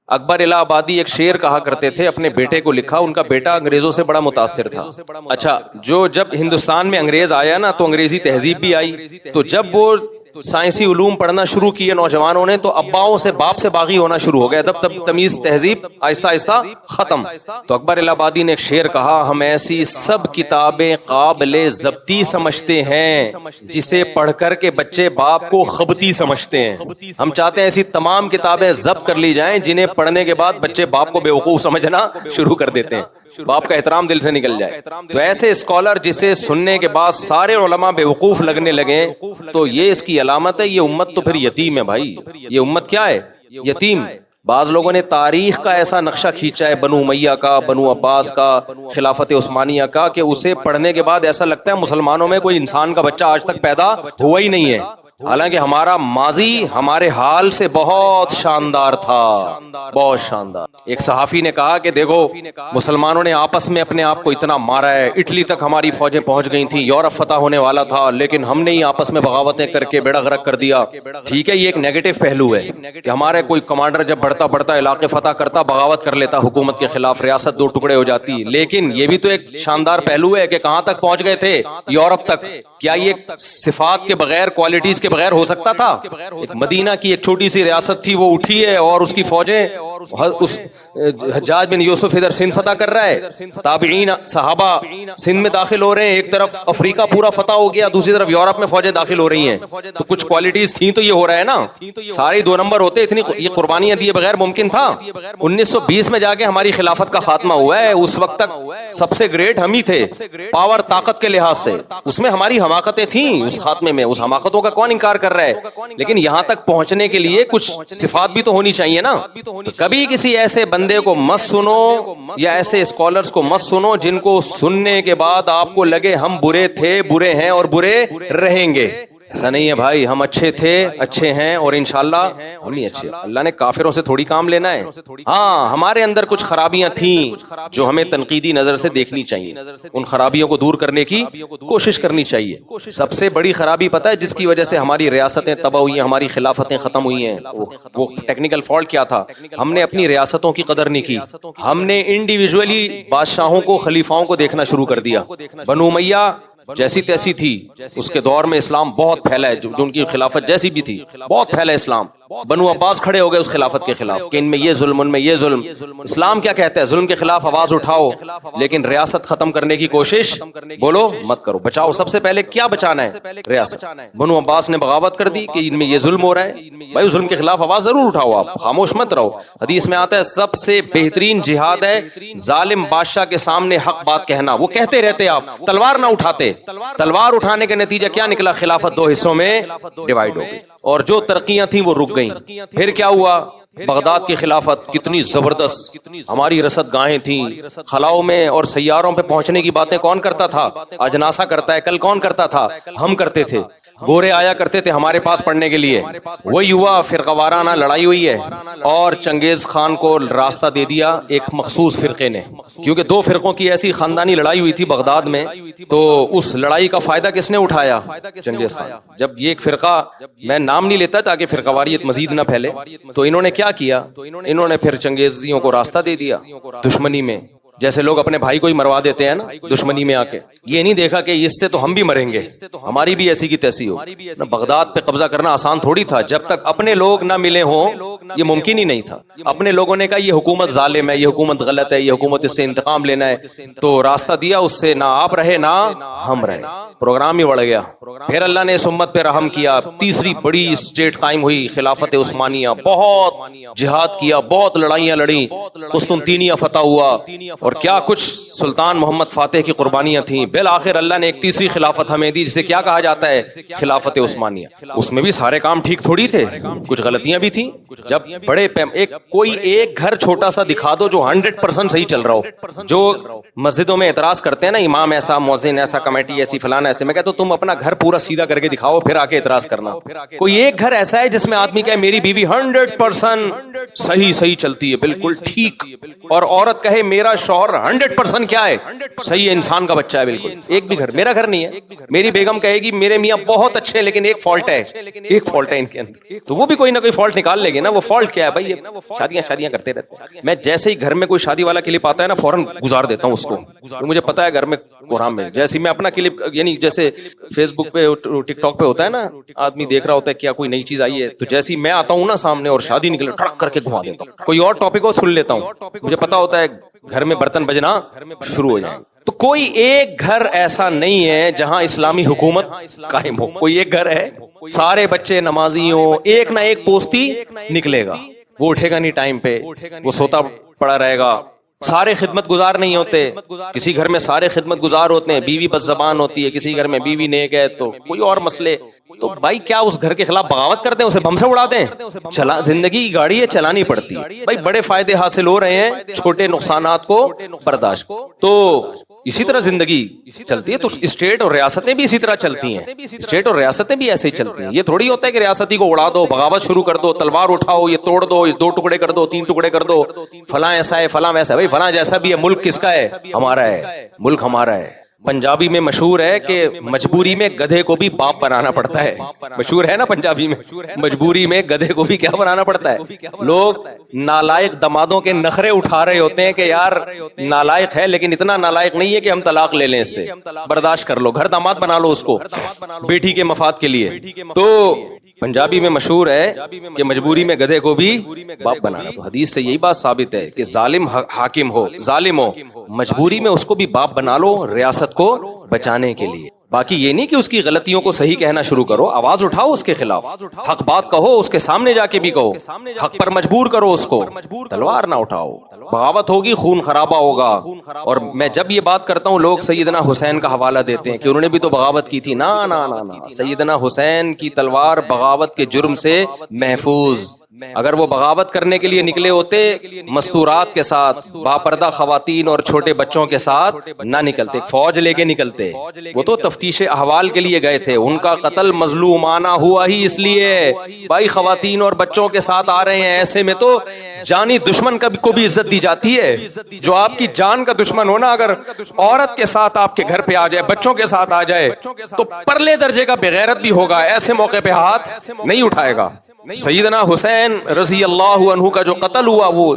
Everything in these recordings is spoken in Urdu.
اکبر الہ آبادی ایک شعر کہا کرتے تھے، اپنے بیٹے کو لکھا، ان کا بیٹا انگریزوں سے بڑا متاثر تھا. اچھا، جب ہندوستان میں انگریز آیا نا تو انگریزی تہذیب بھی آئی، تو جب وہ سائنسی علوم پڑھنا شروع کیے نوجوانوں نے تو اباؤں سے باپ سے باغی ہونا شروع ہو گیا، ادب تمیز تہذیب آہستہ آہستہ ختم. تو اکبر الہ آبادی نے ایک شعر کہا، ہم ایسی سب کتابیں قابل ضبطی سمجھتے ہیں جسے پڑھ کر کے بچے باپ کو خبتی سمجھتے ہیں. ہم چاہتے ہیں ایسی تمام کتابیں ضبط کر لی جائیں جنہیں پڑھنے کے بعد بچے باپ کو بیوقوف سمجھنا شروع کر دیتے ہیں، باپ کا احترام دل سے نکل جائے. تو ایسے اسکالر جسے سننے کے بعد سارے علماء بیوقوف لگنے لگے تو یہ اس کی علامت ہے، یہ امت تو پھر یتیم ہے بھائی. یہ امت کیا ہے؟ یتیم. بعض لوگوں نے تاریخ کا ایسا نقشہ کھینچا ہے، بنو امیہ کا، بنو عباس کا، خلافت عثمانیہ کا، کہ اسے پڑھنے کے بعد ایسا لگتا ہے مسلمانوں میں کوئی انسان کا بچہ آج تک پیدا ہوا ہی نہیں ہے. حالانکہ ہمارا ماضی ہمارے حال سے بہت شاندار تھا، بہت شاندار. ایک صحافی نے کہا کہ دیکھو مسلمانوں نے آپس میں اپنے آپ کو اتنا مارا ہے، اٹلی تک ہماری فوجیں پہنچ گئی تھیں، یورپ فتح ہونے والا تھا، لیکن ہم نے ہی آپس میں بغاوتیں کر کے بیڑا غرق کر دیا. ٹھیک ہے، یہ ایک نیگیٹو پہلو ہے کہ ہمارے کوئی کمانڈر جب بڑھتا بڑھتا علاقے فتح کرتا، بغاوت کر لیتا حکومت کے خلاف، ریاست دو ٹکڑے ہو جاتی. لیکن یہ بھی تو ایک شاندار پہلو ہے کہ کہاں تک پہنچ گئے تھے؟ یورپ تک. کیا یہ صفات کے بغیر، کوالٹیز کے بغیر ہو سکتا تھا؟ ایک مدینہ کی ایک چھوٹی سی ریاست تھی، وہ اٹھی ہے اور اس کی فوجیں، اس حجاج بن یوسف ادھر سندھ فتح کر رہا ہے، تابعین صحابہ سندھ میں داخل ہو رہے ہیں، ایک طرف افریقہ پورا فتح ہو گیا، دوسری طرف یورپ میں فوجیں داخل ہو رہی ہیں. تو کچھ کوالٹیز تھیں تو یہ ہو رہا ہے نا. سارے 2 نمبر ہوتے، اتنی یہ قربانیاں دیے بغیر ممکن تھا. 1920 میں جا کے ہماری خلافت کا خاتمہ ہوا ہے. اس وقت تک سب سے گریٹ ہم ہی تھے پاور، طاقت کے لحاظ سے. اس میں ہماری حماقتیں تھیں، اس خاتمے میں اس حماقتوں کا کون انکار کر رہا ہے؟ لیکن یہاں تک پہنچنے کے لیے کچھ صفات بھی تو ہونی چاہیے نا. تو کبھی کسی ایسے بندے کو مت سنو یا ایسے اسکالرز کو مت سنو جن کو سننے کے بعد آپ کو لگے ہم برے تھے، برے ہیں اور برے رہیں گے. ایسا نہیں ہے بھائی، ہم اچھے تھے، اچھے ہیں اور انشاءاللہ ہم نہیں اچھے. اللہ نے کافروں سے تھوڑی کام لینا ہے. ہاں، ہمارے اندر کچھ خرابیاں تھیں جو ہمیں تنقیدی نظر سے دیکھنی چاہیے، ان خرابیوں کو دور کرنے کی کوشش کرنی چاہیے. سب سے بڑی خرابی پتہ ہے جس کی وجہ سے ہماری ریاستیں تباہ ہوئی ہیں، ہماری خلافتیں ختم ہوئی ہیں؟ وہ ٹیکنیکل فالٹ کیا تھا؟ ہم نے اپنی ریاستوں کی قدر نہیں کی. ہم نے انڈیویجولی بادشاہوں کو، خلیفاؤں کو دیکھنا شروع کر دیا. بنو امیہ جیسی تیسی تھی، اس کے دور میں اسلام بہت پھیلا ہے، جو ان کی خلافت جیسی بھی تھی بہت پھیلا اسلام. بنو عباس کھڑے ہو گئے اس خلافت کے خلاف کہ ان میں یہ ظلم، ان میں یہ ظلم. اسلام کیا کہتا ہے؟ ظلم کے خلاف آواز اٹھاؤ، لیکن ریاست ختم کرنے کی کوشش بولو مت کرو. بچاؤ، سب سے پہلے کیا بچانا ہے؟ ریاست. بنو عباس نے بغاوت کر دی کہ ان میں یہ ظلم ہو رہا ہے. بھائی ظلم کے خلاف آواز ضرور اٹھاؤ، آپ خاموش مت رہو. حدیث میں آتا ہے سب سے بہترین جہاد ہے ظالم بادشاہ کے سامنے حق بات کہنا. وہ کہتے رہتے، آپ تلوار نہ اٹھاتے. تلوار اٹھانے کا نتیجہ کیا نکلا؟ خلافت 2 حصوں میں ڈیوائیڈ ہو گئی اور جو ترقیاں تھیں وہ رک گئیں. پھر کیا ہوا؟ بغداد کی خلافت کتنی زبردست، ہماری رصد گاہیں تھیں خلاؤں میں، اور سیاروں پہ پہنچنے کی باتیں کون کرتا تھا؟ آج ناسا کرتا ہے، کل کون کرتا تھا؟ ہم کرتے تھے. گورے آیا کرتے تھے ہمارے پاس پڑھنے کے لیے. وہی ہوا، فرقہ وارانہ لڑائی ہوئی ہے اور چنگیز خان کو راستہ دے دیا ایک مخصوص فرقے نے، کیونکہ 2 فرقوں کی ایسی خاندانی لڑائی ہوئی تھی بغداد میں. تو اس لڑائی کا فائدہ کس نے اٹھایا؟ چنگیز خان. جب یہ ایک فرقہ، میں نام نہیں لیتا تاکہ فرقہ واریت مزید نہ پھیلے، تو انہوں نے کیا کیا؟ انہوں نے پھر چنگیزیوں کو راستہ دے دیا دشمنی میں. جیسے لوگ اپنے بھائی کو ہی مروا دیتے ہیں نا دشمنی میں آ کے. یہ نہیں دیکھا کہ اس سے تو ہم بھی مریں گے، ہماری بھی ایسی کی تیسی ہو. بغداد پہ قبضہ کرنا آسان تھوڑی تھا، جب تک اپنے لوگ نہ ملے ہوں یہ ممکن ہی نہیں تھا. اپنے لوگوں نے کہا یہ حکومت ظالم ہے، یہ حکومت غلط ہے، یہ حکومت اس سے انتقام لینا ہے، تو راستہ دیا، اس سے نہ آپ رہے نہ ہم رہے. پروگرام ہی بڑھ گیا. پھر اللہ نے اس امت پہ رحم کیا. تیسری بڑی اسٹیٹ قائم ہوئی، خلافت عثمانیہ. بہت جہاد کیا، بہت لڑائیاں لڑیں، قسطنطینیہ فتح ہوا، اور کیا کچھ سلطان محمد فاتح کی قربانیاں تھیں. بالآخر اللہ نے ایک تیسری خلافت ہمیں دی جسے کیا کہا جاتا ہے؟ خلافت عثمانیہ. اس میں بھی سارے کام ٹھیک تھوڑی تھے، کچھ غلطیاں بھی تھیں. جب بڑے کوئی ایک گھر چھوٹا سا دکھا دو جو 100% صحیح چل رہا ہو. جو مسجدوں میں اعتراض کرتے ہیں نا، امام ایسا، مؤذن ایسا، کمیٹی ایسی، فلانا ایسے، میں کہتا ہوں تم اپنا گھر پورا سیدھا کر کے دکھاؤ پھر آ کے اعتراض کرنا. کوئی ایک گھر ایسا ہے جس میں آدمی کہے میری بیوی 100% صحیح چلتی ہے، بالکل ٹھیک، اور عورت کہے میرا شوہر 100% کیا ہے صحیح ہے, انسان کا بچہ ہے بالکل, ایک بھی گھر میرا گھر نہیں ہے. میری بیگم کہے گی میرے میاں بہت اچھے لیکن ایک فالٹ ہے ان کے اندر, تو وہ بھی کوئی نہ کوئی فالٹ نکال لے گے نا. وہ فالٹ کیا ہے بھائی, شادیاں کرتے رہتے ہیں. میں جیسے ہی گھر میں کوئی شادی والا کلپ آتا ہے نا فوراً گزار دیتا ہوں اس کو, مجھے پتا ہے گھر میں قرآن میں جیسے میں اپنا کلپ, یعنی جیسے فیس بک پہ ٹک ٹاک پہ ہوتا ہے نا, آدمی دیکھ رہا ہوتا ہے کیا کوئی نئی چیز آئی ہے, تو جیسے ہی میں آتا ہوں نا سامنے اور شادی نکلے ٹھڑک کر کے گھما دیتا ہوں, کوئی اور ٹاپک کو سن لیتا ہوں, مجھے پتا ہوتا ہے گھر میں برتن بجنا شروع ہو جائیں. تو کوئی ایک گھر ایسا نہیں ہے جہاں اسلامی حکومت قائم ہو. کوئی ایک گھر ہے سارے بچے نمازی ہوں, ایک نہ ایک پوستی نکلے گا, وہ اٹھے گا نہیں ٹائم پہ, وہ سوتا پڑا رہے گا. سارے خدمت گزار نہیں ہوتے, کسی گھر میں سارے خدمت گزار ہوتے ہیں, بیوی بس زبان ہوتی ہے, کسی گھر میں بیوی نیک ہے تو کوئی اور مسئلے. تو بھائی کیا اس گھر کے خلاف بغاوت کرتے ہیں, اسے بم سے اڑا دیں؟ زندگی کی گاڑی ہے, چلانی پڑتی ہے بھائی. بڑے فائدے حاصل ہو رہے ہیں, چھوٹے نقصانات کو برداشت. تو اسی طرح زندگی چلتی ہے. تو اسٹیٹ اور ریاستیں بھی اسی طرح چلتی ہیں, اسٹیٹ اور ریاستیں بھی ایسے ہی چلتی ہیں. یہ تھوڑی ہوتا ہے کہ ریاستی کو اڑا دو, بغاوت شروع کر دو, تلوار اٹھاؤ, یہ توڑ دو, 2 ٹکڑے کر دو, 3 ٹکڑے کر دو, فلاں ایسا ہے فلاں ویسا ہے. بھائی فلاں جیسا بھی ہے, ملک کس کا ہے؟ ہمارا ہے, ملک ہمارا ہے. پنجابی میں مشہور ہے کہ مجبوری میں گدھے کو بھی باپ بنانا پڑتا ہے. مشہور ہے نا پنجابی میں, مجبوری میں گدھے کو بھی کیا بنانا پڑتا ہے. لوگ نالائق دمادوں کے نخرے اٹھا رہے ہوتے ہیں کہ یار نالائق ہے لیکن اتنا نالائق نہیں ہے کہ ہم طلاق لے لیں اس سے, برداشت کر لو, گھر داماد بنا لو اس کو بیٹی کے مفاد کے لیے. تو پنجابی میں مشہور ہے کہ مجبوری میں گدھے کو بھی باپ بنانا. تو حدیث سے یہی بات ثابت ہے کہ ظالم حاکم ہو, ظالم ہو, مجبوری میں اس کو بھی باپ بنا لو ریاست کو بچانے کے لیے. باقی یہ نہیں کہ اس کی غلطیوں کو صحیح کہنا شروع کرو, آواز اٹھاؤ اس کے خلاف, حق بات کہو, اس کے سامنے جا کے بھی کہو, حق پر مجبور کرو اس کو, تلوار نہ اٹھاؤ. بغاوت ہوگی, خون خرابہ ہوگا. اور میں جب یہ بات کرتا ہوں لوگ سیدنا حسین کا حوالہ دیتے ہیں کہ انہوں نے بھی تو بغاوت کی تھی. نا نا نا نا, سیدنا حسین کی تلوار بغاوت کے جرم سے محفوظ. اگر وہ بغاوت کرنے کے لیے نکلے ہوتے مستورات کے ساتھ, باپردہ خواتین اور چھوٹے بچوں کے ساتھ نہ نکلتے, فوج لے کے نکلتے. وہ تو تفتیش احوال کے لیے گئے تھے, ان کا قتل مظلومانہ ہوا ہی اس لیے. بھائی خواتین اور بچوں کے ساتھ آ رہے ہیں, ایسے میں تو جانی دشمن کو بھی عزت دی جاتی ہے. جو آپ کی جان کا دشمن ہونا اگر عورت کے ساتھ آپ کے گھر پہ آ جائے, بچوں کے ساتھ آ جائے, تو پرلے درجے کا بغیرت بھی ہوگا, ایسے موقع پہ ہاتھ نہیں اٹھائے گا. سیدنا حسین رضی اللہ عنہ کا جو قتل ہوا وہ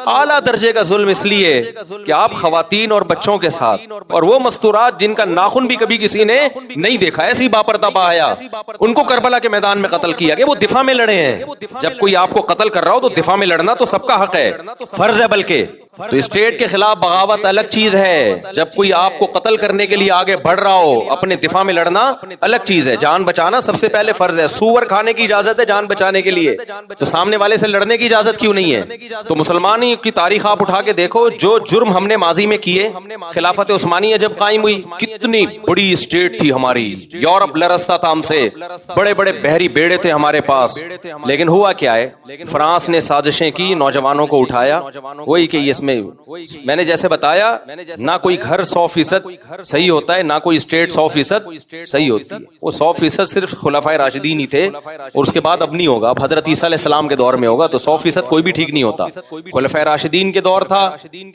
اعلیٰ درجے کا ظلم اس لیے کہ آپ خواتین اور بچوں کے ساتھ, اور وہ مستورات جن کا ناخن بھی کبھی کسی نے نہیں دیکھا, ایسی باپردہ باحیا, ان کو کربلا کے میدان میں قتل کیا گیا. وہ دفاع میں لڑے ہیں. جب کوئی آپ کو قتل کر رہا ہو تو دفاع میں لڑنا تو سب کا حق ہے, فرض ہے بلکہ. تو اسٹیٹ کے خلاف بغاوت الگ چیز ہے, جب کوئی آپ کو قتل کرنے کے لیے آگے بڑھ رہا ہو, اپنے دفاع میں لڑنا الگ چیز ہے. جان بچانا سب سے پہلے فرض ہے. سور کھانے کی اجازت ہے جان بچانے کے لیے, تو سامنے والے سے لڑنے کی اجازت کیوں نہیں ہے؟ تو مسلمانی کی تاریخ آپ اٹھا کے دیکھو, جو جرم ہم نے ماضی میں کیے, خلافت عثمانیہ جب قائم ہوئی کتنی بڑی اسٹیٹ تھی ہماری, یورپ لرزتا تھا ہم سے, بڑے بڑے بحری بیڑے تھے ہمارے پاس, لیکن ہوا کیا ہے, فرانس نے سازشیں کی, نوجوانوں کو اٹھایا. وہی کہ اس میں نے جیسے بتایا, نہ کوئی گھر 100% صحیح ہوتا ہے, نہ کوئی اسٹیٹ 100% صحیح ہوتی ہے. وہ 100% صرف خلفائے راشدین ہی تھے, اور اس کے بعد اب نہیں ہوگا. اب حضرت عیسیٰ علیہ السلام کے دور میں ہوگا, تو 100% کوئی بھی ٹھیک نہیں ہوتا. خلفائے راشدین کے دور تھا,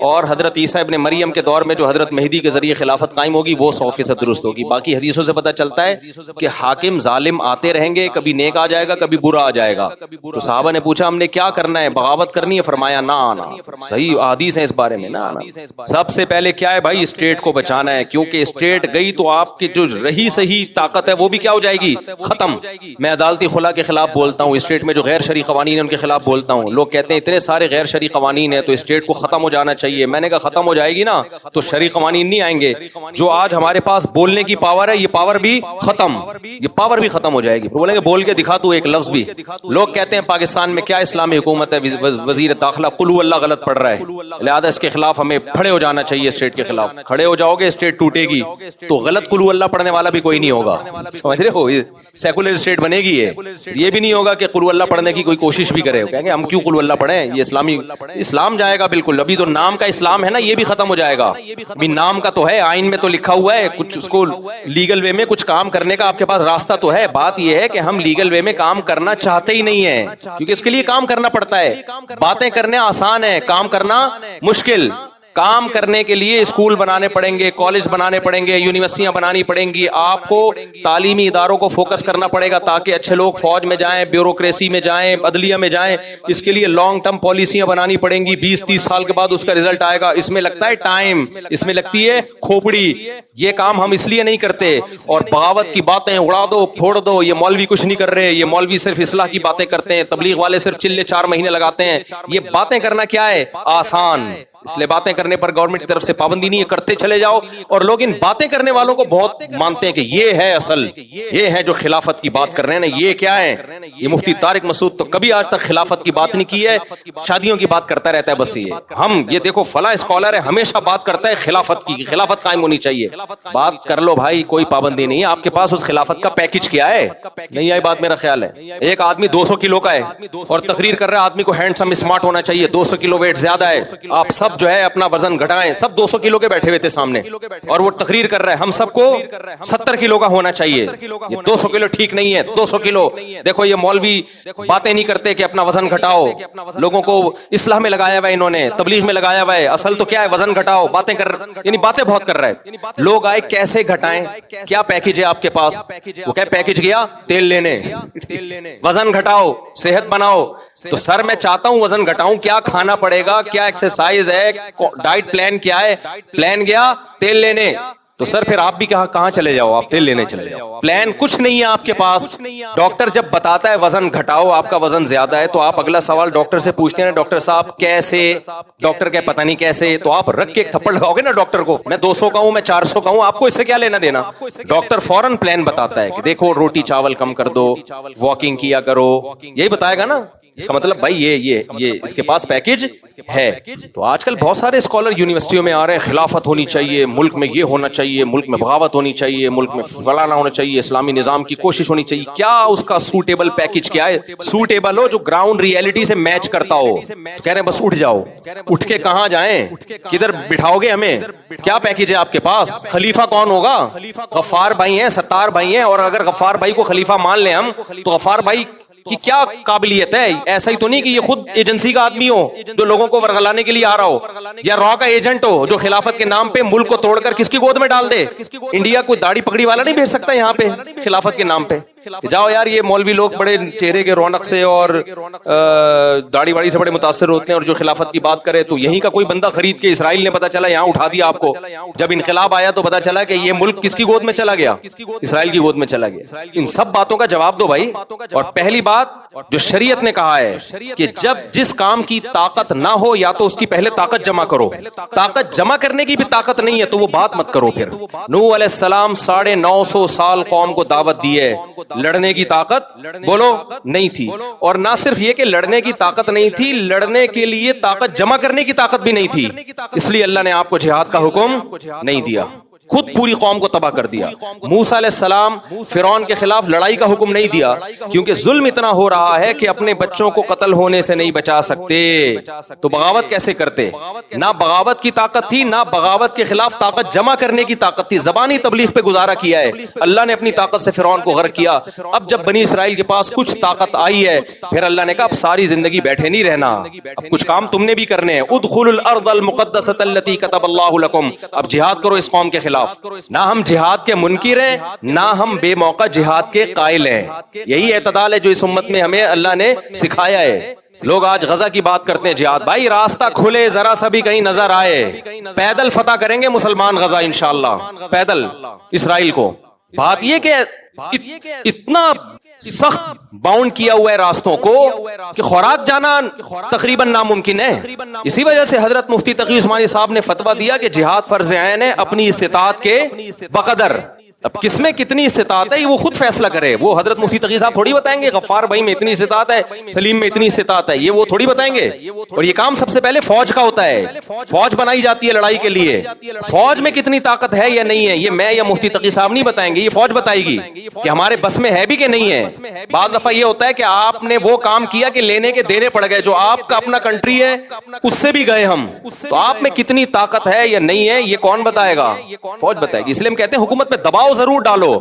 اور حضرت عیسیٰ ابن مریم کے دور میں جو حضرت مہدی کے ذریعے خلافت قائم ہوگی وہ 100% درست ہوگی. باقی حدیثوں سے پتہ چلتا ہے کہ حاکم ظالم آتے رہیں گے, کبھی نیک آ جائے گا, کبھی برا آ جائے گا. تو صحابہ نے پوچھا ہم نے کیا کرنا ہے, بغاوت کرنی ہے؟ فرمایا نا نا, صحیح حدیث ہے اس بارے میں, نا نا, سب سے پہلے کیا ہے بھائی, اسٹیٹ کو بچانا ہے. کیونکہ اسٹیٹ گئی تو آپ کی جو رہی صحیح طاقت ہے وہ بھی کیا ہو جائے گی, ختم. میں عدالتی خلا کے خلاف بولتا ہوں, اسٹیٹ میں جو غیر شرعی قوانین ہیں ان کے خلاف بولتا ہوں. لوگ کہتے ہیں اتنے سارے غیر شرعی قوانین ہیں تو اسٹیٹ کو ختم ہو جانا چاہیے. میں نے کہا ختم ہو جائے گی نا تو شرعی قوانین نہیں آئیں گے. جو آج ہمارے پاس بولنے کی پاور ہے, یہ پاور بھی ختم, یہ پاور بھی ختم ہو جائے گی. بولیں گے بول کے دکھا تو ایک لفظ بھی. لوگ کہتے ہیں پاکستان میں کیا اسلامی حکومت ہے, وزیر داخلہ قل هو اللہ غلط پڑھ رہا ہے, لہذا اس کے خلاف ہمیں کھڑے ہو جانا چاہیے. اسٹیٹ کے خلاف کھڑے ہو جاؤ گے اسٹیٹ ٹوٹے گی, تو غلط قل هو اللہ پڑھنے والا بھی کوئی نہیں ہوگا. سمجھ رہے ہو, سیکولر اسٹیٹ بنے گی. یہ بھی نہیں ہوگا کہ قل هو اللہ پڑھنے کی کوئی کوشش بھی کرے, کہیں گے ہم کیوں قل هو اللہ پڑھیں, یہ اسلامی اسلام جائے گا بالکل. ابھی تو نام کا اسلام ہے نا, یہ بھی ختم ہو جائے گا. ابھی نام کا تو ہے, آئین میں تو لکھا ہوا ہے, کچھ اس کو لیگل وے میں کچھ کام کرنے کا آپ کے پاس راستہ تو ہے. بات یہ ہے کہ ہم لیگل وے میں کام کرنا چاہتے ہی نہیں ہیں, کیونکہ اس کے لیے کام کرنا پڑتا ہے. باتیں کرنے آسان ہے, کام کرنا مشکل کام کرنے کے لیے اسکول بنانے پڑیں گے, کالج بنانے پڑیں گے, یونیورسٹیاں بنانی پڑیں گی. آپ کو تعلیمی اداروں کو فوکس کرنا پڑے گا تاکہ اچھے لوگ فوج میں جائیں, بیوروکریسی میں جائیں, عدلیہ میں جائیں. اس کے لیے لانگ ٹرم پالیسیاں بنانی پڑیں گی. 20-30 سال کے بعد اس کا رزلٹ آئے گا. اس میں لگتا ہے ٹائم, اس میں لگتی ہے کھوپڑی. یہ کام ہم اس لیے نہیں کرتے. اور بغاوت کی باتیں اڑا دو, پھوڑ دو, یہ مولوی کچھ نہیں کر رہے, یہ مولوی صرف اصلاح کی باتیں کرتے ہیں, تبلیغ والے صرف چلے 4 مہینے لگاتے ہیں. یہ باتیں کرنا کیا ہے؟ آسان. اس لیے باتیں کرنے پر گورنمنٹ کی طرف سے پابندی نہیں ہے, کرتے چلے جاؤ. اور لوگ ان باتیں کرنے والوں کو بہت مانتے ہیں کہ یہ ہے اصل, یہ ہے جو خلافت کی بات کر رہے ہیں نا. یہ کیا ہے؟ یہ مفتی طارق مسعود تو کبھی آج تک خلافت کی بات نہیں کی ہے, شادیوں کی بات کرتا رہتا ہے بس. یہ دیکھو فلاں اسکالر ہے, ہمیشہ بات کرتا ہے خلافت کی, خلافت قائم ہونی چاہیے. بات کر لو بھائی, کوئی پابندی نہیں ہے. آپ کے پاس اس خلافت کا پیکج کیا ہے؟ نہیں آئی بات, میرا خیال ہے. ایک آدمی 200 کلو کا ہے اور تقریر کر رہا ہے آدمی کو ہینڈسم اسمارٹ ہونا چاہیے, 200 کلو ویٹ زیادہ ہے, آپ سب جو ہے اپنا وزن گھٹائیں. سب 200 کلو کے بیٹھے ہوئے تھے سامنے اور وہ تقریر کر رہا ہے ہم سب کو 70 کلو کا ہونا چاہیے. یہ 200 کلو ٹھیک نہیں ہے. 200 کلو دیکھو, یہ مولوی باتیں نہیں کرتے کہ اپنا وزن گھٹاؤ, لوگوں کو اصلاح میں لگایا ہوا ہے, انہوں نے تبلیغ میں لگایا ہوا ہے. اصل تو کیا ہے؟ وزن گھٹاؤ. باتیں کر, یعنی باتیں بہت کر رہا ہے. لوگ آئے کیسے گھٹائیں, کیا پیکج ہے آپ کے پاس؟ وہ کیا پیکج گیا؟ تیل لینے, وزن گھٹاؤ, صحت بناؤ. تو سر میں چاہتا ہوں وزن گھٹاؤں, کیا کھانا پڑے گا, کیا ایکسرسائز ہے, ڈائٹ پلان کیا ہے؟ پلان گیا تیل لینے. تو سر پھر آپ بھی کہاں چلے جاؤ, آپ تیل لینے چلے جاؤ. پلان کچھ نہیں ہے آپ کے پاس. ڈاکٹر جب بتاتا ہے وزن گھٹاؤ, آپ کا وزن زیادہ ہے, تو آپ اگلا سوال ڈاکٹر سے پوچھتے ہیں, ڈاکٹر صاحب کیسے؟ ڈاکٹر کہ پتہ نہیں کیسے. تو آپ رکھ کے ایک تھپڑ لگاؤ گے نا ڈاکٹر کو, میں 200 کا ہوں, میں 400 کا ہوں, آپ کو اس سے کیا لینا دینا؟ ڈاکٹر فوراً پلان بتاتا ہے کہ دیکھو روٹی چاول کم کر دو, واکنگ کیا کرو, یہی بتائے گا نا. اس کا مطلب بھائی یہ اس کے پاس پیکج ہے. تو آج کل بہت سارے اسکالر یونیورسٹیوں میں آ رہے ہیں, خلافت ہونی چاہیے, ملک میں یہ ہونا چاہیے, ملک میں بغاوت ہونی چاہیے, ملک میں فلانا ہونا چاہیے, اسلامی نظام کی کوشش ہونی چاہیے. کیا اس کا سوٹیبل پیکج کیا ہے؟ سوٹیبل ہو جو گراؤنڈ ریئلٹی سے میچ کرتا ہو. کہہ رہے ہیں بس اٹھ جاؤ. اٹھ کے کہاں جائیں, کدھر بٹھاؤ گے ہمیں؟ کیا پیکج ہے آپ کے پاس؟ خلیفہ کون ہوگا؟ غفار بھائی ہیں, ستار بھائی ہیں. اور اگر غفار بھائی کو خلیفہ مان لیں ہم, تو غفار بھائی کی کیا قابلیت ہے؟ ایسا ہی تو نہیں کہ یہ خود ایجنسی کا آدمی ہو جو لوگوں کو ورغلانے کے لیے آ رہا ہو, یا را کا ایجنٹ ہو جو خلافت کے نام پہ ملک کو توڑ کر کس کی گود میں ڈال دے. انڈیا کوئی داڑھی پکڑی والا نہیں بھیج سکتا یہاں پہ خلافت کے نام پہ. جاؤ یار, یہ مولوی لوگ بڑے چہرے کے رونق سے اور داڑھی واڑی سے بڑے متاثر ہوتے ہیں, اور جو خلافت کی بات کرے تو یہیں کا کوئی بندہ خرید کے اسرائیل نے پتا چلا یہاں اٹھا دیا آپ کو. جب انقلاب آیا تو پتا چلا کہ یہ ملک کس کی گود میں چلا گیا؟ اسرائیل کی گود میں چلا گیا. ان سب باتوں کا جواب دو بھائی. اور پہلی بات جو شریعت نے کہا ہے کہ جب جس کام کی طاقت نہ ہو, یا تو اس کی پہلے طاقت جمع کرو. طاقت جمع کرنے کی بھی طاقت نہیں ہے تو وہ بات مت کرو. پھر نوح علیہ السلام 950 سال قوم کو دعوت دی ہے, لڑنے کی طاقت بولو نہیں تھی. اور نہ صرف یہ کہ لڑنے کی طاقت نہیں تھی, لڑنے کے لیے طاقت جمع کرنے کی طاقت بھی نہیں تھی. اس لیے اللہ نے آپ کو جہاد کا حکم نہیں دیا, خود پوری قوم کو تباہ کر دیا. موسیٰ علیہ السلام فرعون کے خلاف لڑائی کا حکم نہیں دیا کیونکہ ظلم اتنا ہو رہا ہے کہ اپنے بچوں کو قتل ہونے سے نہیں بچا سکتے. تو بغاوت کیسے کرتے؟ نہ بغاوت کی طاقت تھی, نہ بغاوت کے خلاف طاقت جمع کرنے کی طاقت تھی. زبانی تبلیغ پہ گزارا کیا ہے. اللہ نے اپنی طاقت سے فرعون کو غرق کیا. اب جب بنی اسرائیل کے پاس کچھ طاقت آئی ہے, پھر اللہ نے کہا اب ساری زندگی بیٹھے نہیں رہنا, اب کچھ کام تم نے بھی کرنے ہیں. ادخلوا الارض المقدسۃ التي كتب اللہ لكم. اب جہاد کرو اس قوم کے خلاف. نہ ہم جہاد کے منکر ہیں, نہ ہم بے موقع جہاد کے قائل ہیں. یہی اعتدال ہے جو اس امت میں ہمیں اللہ نے سکھایا ہے. لوگ آج غزہ کی بات کرتے ہیں, جہاد بھائی راستہ کھلے, ذرا سا بھی کہیں نظر آئے, پیدل فتح کریں گے مسلمان غزہ انشاءاللہ, پیدل اسرائیل کو. بات یہ کہ اتنا سخت باؤنڈ کیا ہوا ہے راستوں کو کہ خوراک جانا تقریباً ناممکن ہے. اسی وجہ سے حضرت مفتی تقی عثمانی صاحب نے فتویٰ دیا کہ جہاد فرض عین ہے اپنی استطاعت کے بقدر. اب کس میں کتنی استطاعت ہے یہ وہ خود فیصلہ کرے. وہ حضرت مفتی تقی صاحب تھوڑی بتائیں گے غفار بھائی میں اتنی استطاعت ہے, سلیم میں اتنی استطاعت ہے, یہ وہ تھوڑی بتائیں گے. اور یہ کام سب سے پہلے فوج کا ہوتا ہے. فوج بنائی جاتی ہے لڑائی کے لیے. فوج میں کتنی طاقت ہے یا نہیں ہے یہ میں یا مفتی تقی صاحب نہیں بتائیں گے, یہ فوج بتائے گی کہ ہمارے بس میں ہے بھی کہ نہیں ہے. بعض دفعہ یہ ہوتا ہے کہ آپ نے وہ کام کیا کہ لینے کے دینے پڑ گئے, جو آپ کا اپنا کنٹری ہے اس سے بھی گئے ہم, تو آپ میں کتنی طاقت ہے یا نہیں ہے یہ کون بتائے گا؟ فوج بتائے گی. اس لیے ہم کہتے ہیں حکومت پہ دباؤ ضرور ڈالو,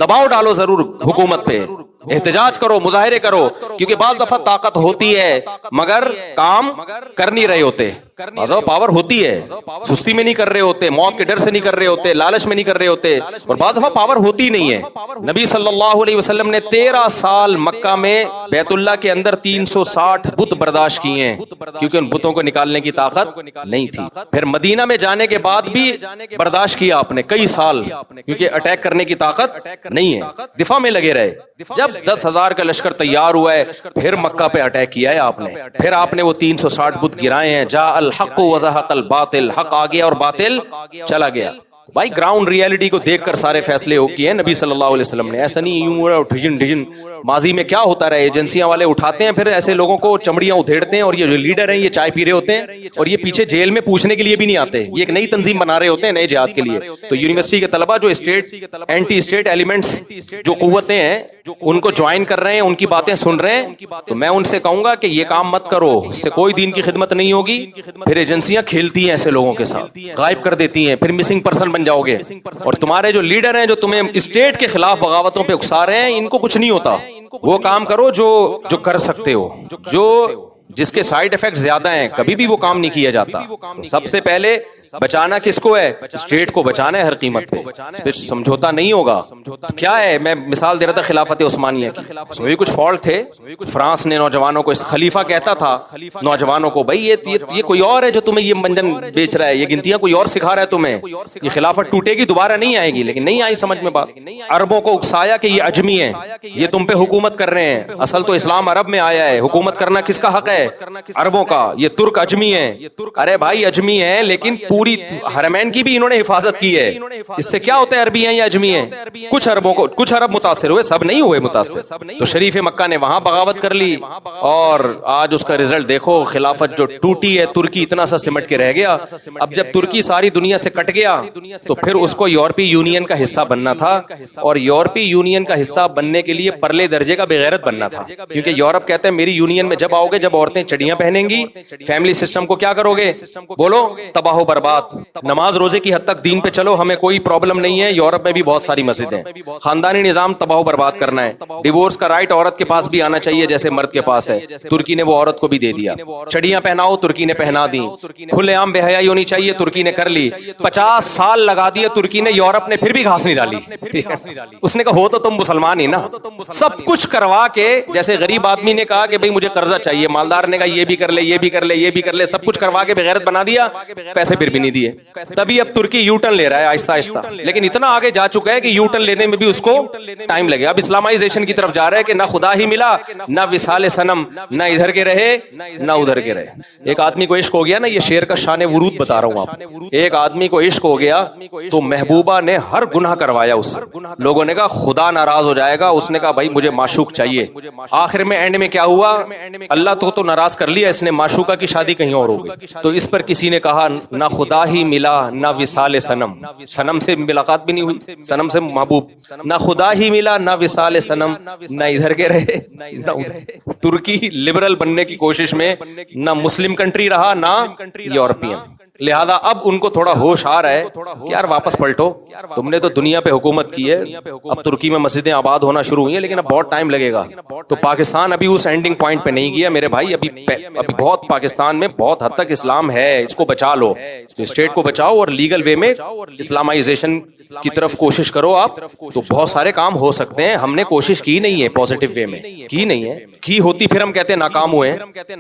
دباؤ ڈالو ضرور حکومت پہ. احتجاج کرو, مظاہرے کرو, کیونکہ بعض دفعہ طاقت ہوتی ہے مگر کام کر نہیں رہے ہوتے, بعض دفعہ پاور ہوتی ہے, سستی میں نہیں کر رہے ہوتے, موت کے ڈر سے نہیں کر رہے ہوتے, لالچ میں نہیں کر رہے ہوتے, اور بعض دفعہ پاور ہوتی نہیں ہے. نبی صلی اللہ علیہ وسلم نے 13 سال مکہ میں بیت اللہ کے اندر 360 بت برداشت کیے ہیں, کیونکہ ان بتوں کو نکالنے کی طاقت نہیں تھی. پھر مدینہ میں جانے کے بعد بھی برداشت کیا آپ نے کئی سال, کیونکہ اٹیک کرنے کی طاقت نہیں ہے, دفاع میں لگے رہے. جب 10,000 کا لشکر تیار ہوا ہے پھر مکہ پہ اٹیک کیا ہے آپ نے, پھر آپ نے وہ 360 بت گرائے ہیں. جاء الحق وزهق الباطل, حق آ گیا اور باطل چلا گیا. بھائی گراؤنڈ ریالٹی کو دیکھ کر سارے فیصلے ہو کیے ہیں نبی صلی اللہ علیہ وسلم نے, ایسا نہیں یوں ڈھجن. ماضی میں کیا ہوتا رہا, ایجنسیاں والے اٹھاتے ہیں, پھر ایسے لوگوں کو چمڑیاں ادھیڑتے ہیں, اور یہ جو لیڈر ہیں یہ چائے پی رہے ہوتے ہیں, اور یہ پیچھے جیل میں پوچھنے کے لیے بھی نہیں آتے, یہ ایک نئی تنظیم بنا رہے ہوتے ہیں نئے جہاد کے لیے. تو یونیورسٹی کے طلبہ جو اینٹی اسٹیٹ ایلیمنٹس جو قوتیں ہیں ان کو جوائن کر رہے ہیں, ان کی باتیں سن رہے ہیں, تو میں ان سے کہوں گا کہ یہ کام مت کرو, اس سے کوئی دین کی خدمت نہیں ہوگی. پھر ایجنسیاں کھیلتی ہیں ایسے لوگوں کے ساتھ, غائب کر دیتی ہیں, پھر مسنگ پرسن بن جاؤ گے. اور تمہارے جو لیڈر ہیں جو تمہیں اسٹیٹ کے خلاف بغاوتوں پہ اکسا رہے ہیں, ان کو کچھ نہیں ہوتا. وہ کام کرو جو کر سکتے ہو, جو جس کے سائیڈ ایفیکٹ زیادہ ہیں, کبھی بھی وہ کام نہیں کیا جاتا. تو سب سے پہلے بچانا کس کو ہے, اسٹیٹ کو بچانا ہے ہر قیمت پہ, اس پہ سمجھوتا نہیں ہوگا. کیا ہے, میں مثال دے رہا تھا خلافت عثمانیہ کی, اس میں بھی کچھ فالٹ تھے. فرانس نے نوجوانوں کو, اس خلیفہ کہتا تھا نوجوانوں کو, بھائی یہ کوئی اور ہے جو تمہیں یہ منجن بیچ رہا ہے, یہ گنتیاں کوئی اور سکھا رہا ہے تمہیں, یہ خلافت ٹوٹے گی دوبارہ نہیں آئے گی. لیکن نہیں آئی سمجھ میں بات. عربوں کو اکسایا کہ یہ اجمی ہیں, یہ تم پہ حکومت کر رہے ہیں. اصل تو اسلام عرب میں آیا ہے, حکومت کرنا کس کا حق ہے, عربوں کا. یہ ترک اجمی ہیں. ارے بھائی اجمی ہیں لیکن پوری حرمین کی بھی انہوں نے حفاظت کی ہے. اس سے کیا ہوتا ہے عربی ہیں یا اجمی ہیں, کچھ عربوں کو, کچھ عرب متاثر ہوئے, سب نہیں ہوئے متاثر. تو شریف مکہ نے وہاں بغاوت کر لی, اور آج اس کا رزلٹ دیکھو, خلافت جو ٹوٹی ہے, ترکی اتنا سا سمٹ کے رہ گیا. اب جب ترکی ساری دنیا سے کٹ گیا تو پھر اس کو یورپی یونین کا حصہ بننا تھا, اور یورپی یونین کا حصہ بننے کے لیے پرلے درجے کا بغیرت بننا تھا. کیونکہ یورپ کہتے ہیں میری یونین میں جب آؤ گے, جب عورتیں چڑیاں پہنیں گی, فیملی سسٹم کو کیا کرو گے, بولو تباہ و برباد. نماز روزے کی حد تک دین پہ چلو, ہمیں کوئی پرابلم نہیں ہے. یورپ میں بھی بہت ساری مسجدیں, خاندانی نظام تباہ و برباد کرنا ہے. ڈیورس کا رائٹ عورت کے پاس بھی آنا چاہیے جیسے مرد کے پاس ہے. ترکی نے وہ عورت کو بھی دے دیا. چڑیاں پہناؤ, ترکی نے پہنا دی. کھلے عام بے حیائی ہونی چاہیے, ترکی نے کر لی. 50 سال لگا دیے ترکی نے, یورپ نے پھر بھی گھاس نہیں ڈالی. اس نے کہا ہو تو تم مسلمان ہی نا. سب کچھ کروا کے, جیسے غریب آدمی نے کہا کہ بھئی مجھے قرضہ چاہیے, مالدار نے کہا یہ بھی کر لے, یہ بھی کر لے, یہ بھی کر لے, سب کچھ کروا کے بغیرت بنا دیا, پیسے پھر بھی نہیں دیے. تبھی اب ترکی یو ٹرن لے رہا ہے آہستہ آہستہ, لیکن اتنا آگے جا چکا ہے کہ یو ٹرن لینے میں بھی اس کو ٹائم لگے. اب اسلامائزیشن کی طرف جا رہا ہے کہ نہ خدا ہی ملا, نہ وصال صنم, نہ ادھر کے رہے نہ ادھر کے رہے. ایک آدمی کو عشق ہو گیا نا, یہ شعر کا شان ورود بتا رہا ہوں آپ. ایک آدمی کو عشق ہو گیا تو محبوبہ نے ہر گناہ کروایا اس سے. لوگوں نے کہا خدا ناراض ہو جائے گا, اس نے کہا بھائی مجھے معشوق چاہیے. آخر میں اینڈ میں کیا ہوا, اللہ تو ناراض کر لیا, اس نے معشوقہ کی شادی کہیں اور ہو گئی. تو اس پر کسی نے کہا نہ خدا ہی ملا نہ وصال صنم, صنم سے ملاقات بھی نہیں ہوئی, صنم سے محبوب, نہ خدا ہی ملا نہ وصال صنم, نہ ادھر کے رہے نہ ادھر. ترکی لبرل بننے کی کوشش میں نہ مسلم کنٹری رہا نہ یورپین. لہذا اب ان کو تھوڑا ہوش آ رہا ہے کہ یار واپس پلٹو, تم نے تو دنیا پہ حکومت کی ہے, اب ترکی میں مسجدیں آباد ہونا شروع ہوئی ہیں, لیکن اب بہت ٹائم لگے گا. تو پاکستان ابھی اس اینڈنگ پوائنٹ پہ نہیں گیا میرے بھائی. ابھی بہت پاکستان میں بہت حد تک اسلام ہے, اس کو بچا لو, تو اسٹیٹ کو بچاؤ اور لیگل وے میں اسلامائزیشن کی طرف کوشش کرو آپ, تو بہت سارے کام ہو سکتے ہیں. ہم نے کوشش کی نہیں ہے پازیٹیو وے میں, کی نہیں ہے, کی ہوتی پھر ہم کہتے ہیں ناکام ہوئے ہیں.